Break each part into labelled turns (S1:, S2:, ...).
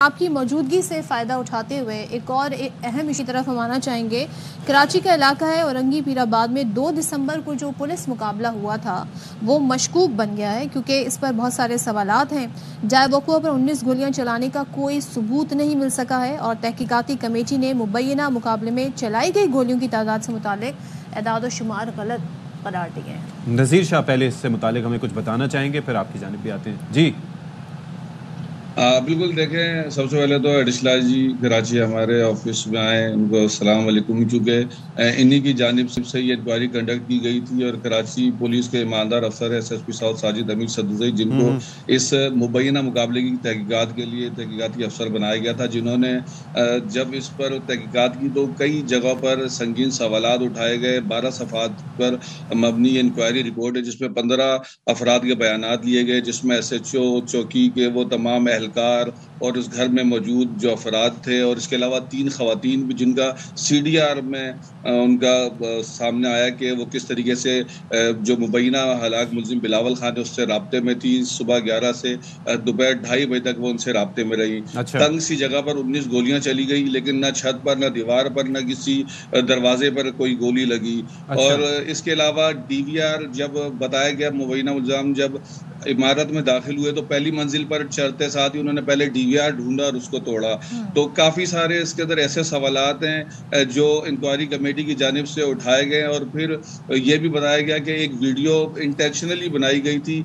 S1: आपकी मौजूदगी से फ़ायदा उठाते हुए एक और अहम इसी तरफ हम आना चाहेंगे। कराची का इलाका है औरंगी पीराबाद में 2 दिसंबर को जो पुलिस मुकाबला हुआ था वो मशकूक बन गया है, क्योंकि इस पर बहुत सारे सवालात हैं। जाए वक़ुआ पर 19 गोलियां चलाने का कोई सबूत नहीं मिल सका है और तहकीकाती कमेटी ने मुबैना मुकाबले में चलाई गई गोलियों की तादाद से मुतालिक एदाद शुमार गलत करार दिए हैं।
S2: नज़ीर शाह पहले इससे मुतालिक हमें कुछ बताना चाहेंगे, फिर आपकी जानिब भी आते हैं। जी
S3: बिल्कुल देखें, सबसे पहले तो एडिशला जी कराची हमारे ऑफिस में आए, उनको अस्सलाम वालेकुम। चूँकि इन्हीं की जानिब से ये इंक्वायरी कंडक्ट की गई थी और कराची पुलिस के ईमानदार अफसर SSP साउथ साजिद अमीर सदुज़ई, जिनको इस मुबैना मुकाबले की तहकीकात के लिए तहकीकाती अफसर बनाया गया था, जिन्होंने जब इस पर तहकीकात की तो कई जगहों पर संगीन सवालात उठाए गए। 12 सफ़ात पर मबनी इंक्वायरी रिपोर्ट है जिसमें 15 अफराद के बयानात लिए गए, जिसमें SHO चौकी के वो तमाम एहलकार और उस घर में मौजूद जो अफराद थे और इसके अलावा 3 ख़वातीन भी जिनका CDR में उनका सामने आया कि वो किस तरीके से जो मुबैना हलाक मुलजिम बिलावल खान है उससे राब्ते में थी। सुबह 11 से दोपहर 2:30 बजे तक वो उनसे राब्ते में रही। तंग सी जगह पर 19 गोलियां चली गई, लेकिन न छत पर, न दीवार पर, न किसी दरवाजे पर कोई गोली लगी। और इसके अलावा DVR जब बताया गया, मुबैना मुलजाम जब इमारत में दाखिल हुए तो पहली मंजिल पर चढ़ते साथ ही उन्होंने पहले DVR ढूंढा और उसको तोड़ा। तो काफ़ी सारे इसके अंदर ऐसे सवालात हैं जो इंक्वायरी कमेटी की जानिब से उठाए गए। और फिर ये भी बताया गया कि एक वीडियो इंटेंशनली बनाई गई थी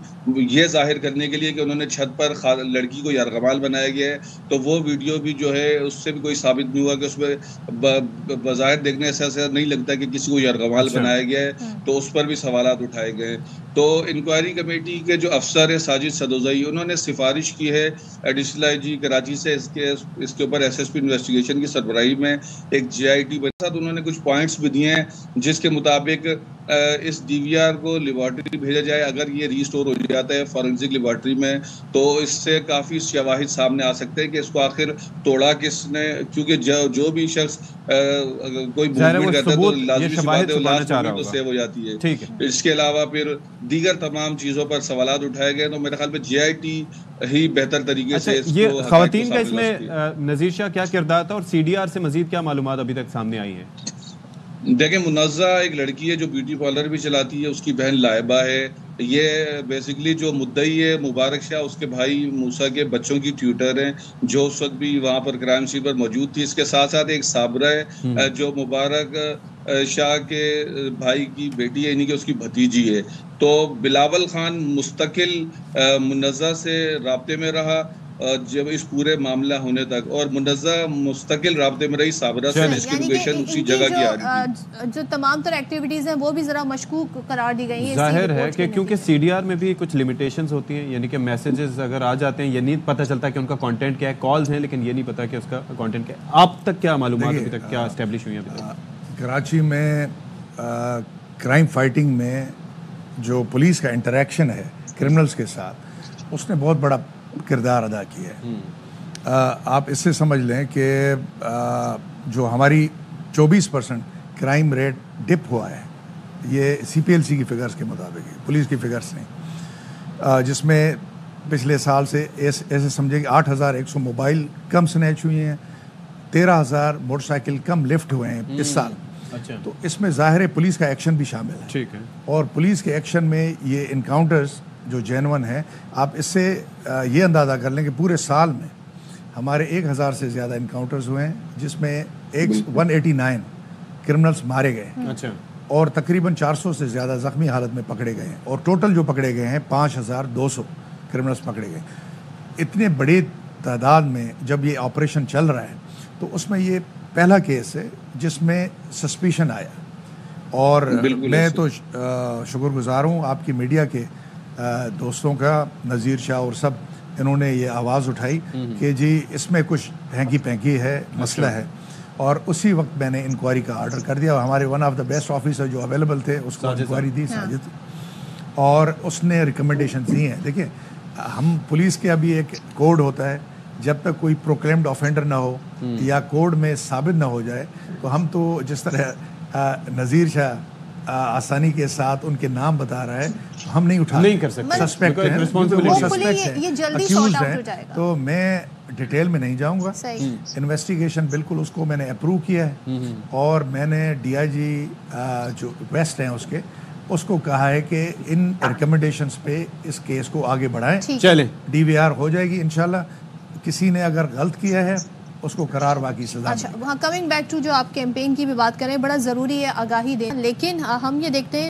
S3: ये जाहिर करने के लिए कि उन्होंने छत पर लड़की को यरगमाल बनाया गया है। तो वो वीडियो भी जो है उससे भी कोई साबित नहीं हुआ कि उसमें बज़ाहिर देखने से ऐसा नहीं लगता कि किसी को यरगमाल बनाया गया है। तो उस पर भी सवालात उठाए गए। तो इंक्वायरी कमेटी के जो अफसर है साजिद सदुज़ई, उन्होंने सिफारिश की है एडिशनल IG कराची से इसके ऊपर SSP इन्वेस्टिगेशन की सरबराही में एक JIT बना। उन्होंने कुछ पॉइंट्स भी दिए हैं जिसके मुताबिक इस DVR को लेबॉर्ट्री भेजा जाए। अगर ये रीस्टोर हो जाता है फॉरेंसिक लेबॉर्ट्री में तो इससे काफ़ी शवाहिद सामने आ सकते हैं कि इसको आखिर तोड़ा किसने, क्योंकि जो भी शख्स कोई मूवमेंट करता है तो लाज़मी सी बात है लास्ट मूवमेंट तो सेव हो जाती है। इसके अलावा फिर दीगर तमाम चीज़ों पर सवालात उठाए गए। तो मेरे ख्याल में JIT ही बेहतर तरीके से
S2: ये ख़वातीन का इसमें नज़ीर शाह क्या किरदार था और CDR से मजीद क्या मालूमात अभी तक सामने आई है?
S3: देखें, मुन्नज़ा एक लड़की है जो ब्यूटी पार्लर भी चलाती है, उसकी बहन लाइबा है। ये बेसिकली जो मुद्दई है मुबारक शाह, उसके भाई मूसा के बच्चों की ट्यूटर हैं जो उस वक्त भी वहाँ पर क्राइम सीन पर मौजूद थी। इसके साथ साथ एक साबरा है जो मुबारक शाह के भाई की बेटी है, यानी कि उसकी भतीजी है। तो बिलावल खान मुस्तकिल मुन्नज़ा से राब्ते में रहा जब इस पूरे मामला होने तक, और मुन्नज़ा मुस्तकिल राब्ते में रही साबरा से, जिसकी लोकेशन उसी जगह की आ रही थी।
S1: जो तमाम तरह एक्टिविटीज हैं वो भी जरा मशकूक करार दी गई हैं।
S2: जाहिर है कि क्योंकि CDR में भी कुछ लिमिटेशंस होती हैं, यानी कि मैसेजेस अगर आ जाते हैं ये नहीं पता चलता कि उनका कंटेंट क्या है। कॉल्स हैं लेकिन ये नहीं पता कि उसका कंटेंट क्या है। आप तक क्या मालूमात अभी तक क्या एस्टेब्लिश हुई है अभी तक?
S4: कराची में क्राइम फाइटिंग में जो पुलिस का इंटरेक्शन है क्रिमिनल्स के साथ, उसने बहुत बड़ा किरदार अदा किया है। आप इससे समझ लें कि जो हमारी 24% क्राइम रेट डिप हुआ है, ये CPLC की फिगर्स के मुताबिक है, पुलिस की फिगर्स नहीं, जिसमें पिछले साल से ऐसे समझे कि 8,100 मोबाइल कम स्नैच हुए हैं, 13,000 मोटरसाइकिल कम लिफ्ट हुए हैं इस साल। तो इसमें ज़ाहिर है पुलिस का एक्शन भी शामिल है।
S2: ठीक है।
S4: और पुलिस के एक्शन में ये इनकाउंटर्स जो जेन्युइन है, आप इससे ये अंदाज़ा कर लें कि पूरे साल में हमारे 1,000 से ज़्यादा इनकाउंटर्स हुए हैं, जिसमें 189 क्रिमिनल्स मारे गए और तकरीबन 400 से ज़्यादा ज़ख्मी हालत में पकड़े गए हैं। और टोटल जो पकड़े गए हैं 5,200 क्रिमिनल्स पकड़े गए। इतने बड़ी तादाद में जब ये ऑपरेशन चल रहा है तो उसमें ये पहला केस है जिसमें सस्पिशन आया। और मैं तो शुक्रगुजार हूँ आपकी मीडिया के दोस्तों का, नज़ीर शाह और सब, इन्होंने ये आवाज़ उठाई कि जी इसमें कुछ हैंकी पैंकी है, मसला है। और उसी वक्त मैंने इंक्वायरी का आर्डर कर दिया। हमारे one of the best officer जो अवेलेबल थे उसको इंक्वायरी दी, साजिद, और उसने रिकमेंडेशन दी हैं। देखिए, हम पुलिस के अभी एक कोड होता है, जब तक कोई प्रोक्लेम्ड ऑफेंडर ना हो या कोड में साबित ना हो जाए तो हम तो जिस तरह नज़ीर शाह आसानी के साथ उनके नाम बता रहा है, हम नहीं उठा
S2: नहीं कर सकते,
S4: सस्पेक्ट है,
S1: ये जल्दी
S4: अक्यूज्ड है। तो मैं डिटेल में नहीं जाऊंगा।
S1: सही।
S4: इन्वेस्टिगेशन बिल्कुल उसको मैंने अप्रूव किया है और मैंने डीआईजी जो वेस्ट हैं उसको कहा है कि इन रिकमेंडेशंस पे इस केस को आगे बढ़ाएं।
S2: चलें,
S4: डीवीआर हो जाएगी इंशाल्लाह। किसी ने अगर गलत किया है उसको करार बाकी सजा।
S1: अच्छा, वहाँ कमिंग बैक टू जो आप कैंपेन की भी बात करें, बड़ा ज़रूरी है आगाही दें, लेकिन हम ये देखते हैं